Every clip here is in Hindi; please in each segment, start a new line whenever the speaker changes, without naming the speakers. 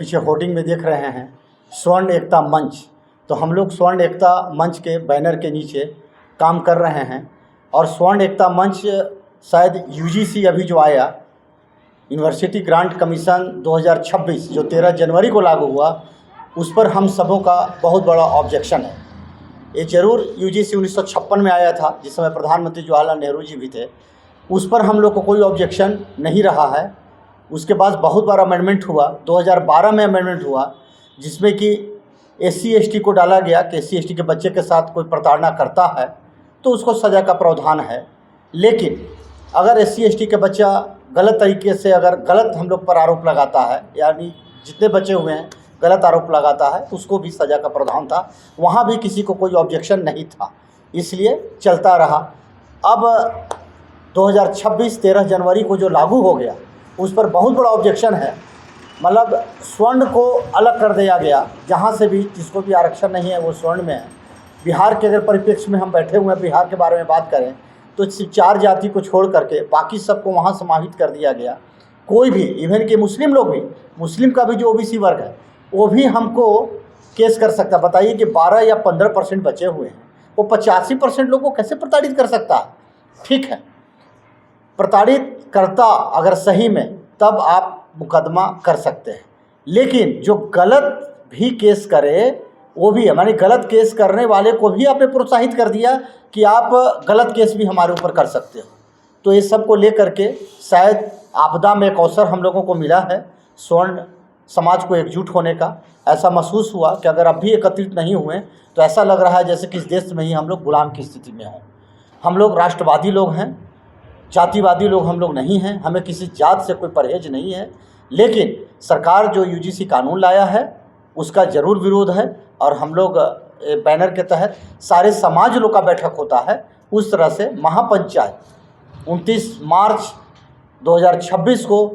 पीछे होर्डिंग में देख रहे हैं स्वर्ण एकता मंच। तो हम लोग स्वर्ण एकता मंच के बैनर के नीचे काम कर रहे हैं और स्वर्ण एकता मंच शायद यूजीसी अभी जो आया यूनिवर्सिटी ग्रांट कमीशन 2026 जो 13 जनवरी को लागू हुआ, उस पर हम सबों का बहुत बड़ा ऑब्जेक्शन है। ये ज़रूर यूजीसी 1956 में आया था, जिस समय प्रधानमंत्री जवाहरलाल नेहरू जी भी थे, उस पर हम लोग को कोई ऑब्जेक्शन नहीं रहा है। उसके बाद बहुत बार अमेंडमेंट हुआ, 2012 में अमेंडमेंट हुआ जिसमें कि SC ST को डाला गया कि SC ST के बच्चे के साथ कोई प्रताड़ना करता है तो उसको सज़ा का प्रावधान है। लेकिन अगर SC ST के बच्चा गलत तरीके से अगर गलत हम लोग पर आरोप लगाता है, यानी जितने बच्चे हुए हैं गलत आरोप लगाता है, उसको भी सज़ा का प्रावधान था। वहाँ भी किसी को कोई ऑब्जेक्शन नहीं था, इसलिए चलता रहा। अब 2026 13 जनवरी को जो लागू हो गया उस पर बहुत बड़ा ऑब्जेक्शन है। मतलब स्वर्ण को अलग कर दिया गया, जहाँ से भी जिसको भी आरक्षण नहीं है वो स्वर्ण में है। बिहार के अगर परिप्रेक्ष्य में हम बैठे हुए हैं, बिहार के बारे में बात करें तो सिर्फ 4 जाति को छोड़ करके बाकी सबको वहाँ समाहित कर दिया गया। कोई भी, इवन कि मुस्लिम लोग भी, मुस्लिम का भी जो OBC वर्ग है वो भी हमको केस कर सकता है। बताइए कि 12 या 15% बचे हुए हैं, वो 85% लोगों को कैसे प्रताड़ित कर सकता है? ठीक है, प्रताड़ित करता अगर सही में, तब आप मुकदमा कर सकते हैं। लेकिन जो गलत भी केस करे वो भी, हमारे गलत केस करने वाले को भी आपने प्रोत्साहित कर दिया कि आप गलत केस भी हमारे ऊपर कर सकते हो। तो ये सब को लेकर के शायद आपदा में एक अवसर हम लोगों को मिला है स्वर्ण समाज को एकजुट होने का। ऐसा महसूस हुआ कि अगर अब भी एकत्रित नहीं हुए तो ऐसा लग रहा है जैसे कि इस देश में ही हम लोग गुलाम की स्थिति में हों। हम लोग राष्ट्रवादी लोग हैं, जातिवादी लोग हम लोग नहीं हैं, हमें किसी जात से कोई परहेज नहीं है। लेकिन सरकार जो UGC कानून लाया है उसका ज़रूर विरोध है और हम लोग बैनर के तहत सारे समाज लोग का बैठक होता है। उस तरह से महापंचायत 29 मार्च 2026 को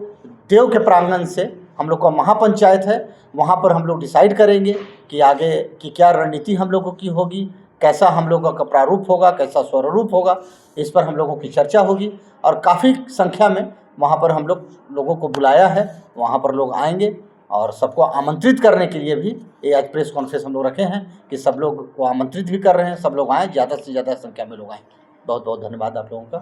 देव के प्रांगण से हम लोग का महापंचायत है, वहाँ पर हम लोग डिसाइड करेंगे कि आगे की क्या रणनीति हम लोगों की होगी, कैसा हम लोगों का प्रारूप होगा, कैसा स्वरूप होगा, इस पर हम लोगों की चर्चा होगी। और काफ़ी संख्या में वहाँ पर हम लोगों को बुलाया है, वहाँ पर लोग आएंगे और सबको आमंत्रित करने के लिए भी ये आज प्रेस कॉन्फ्रेंस हम लोग रखे हैं कि सब लोग को आमंत्रित भी कर रहे हैं, सब लोग आएँ, ज़्यादा से ज़्यादा संख्या में लोग आएँ। बहुत बहुत धन्यवाद आप लोगों का।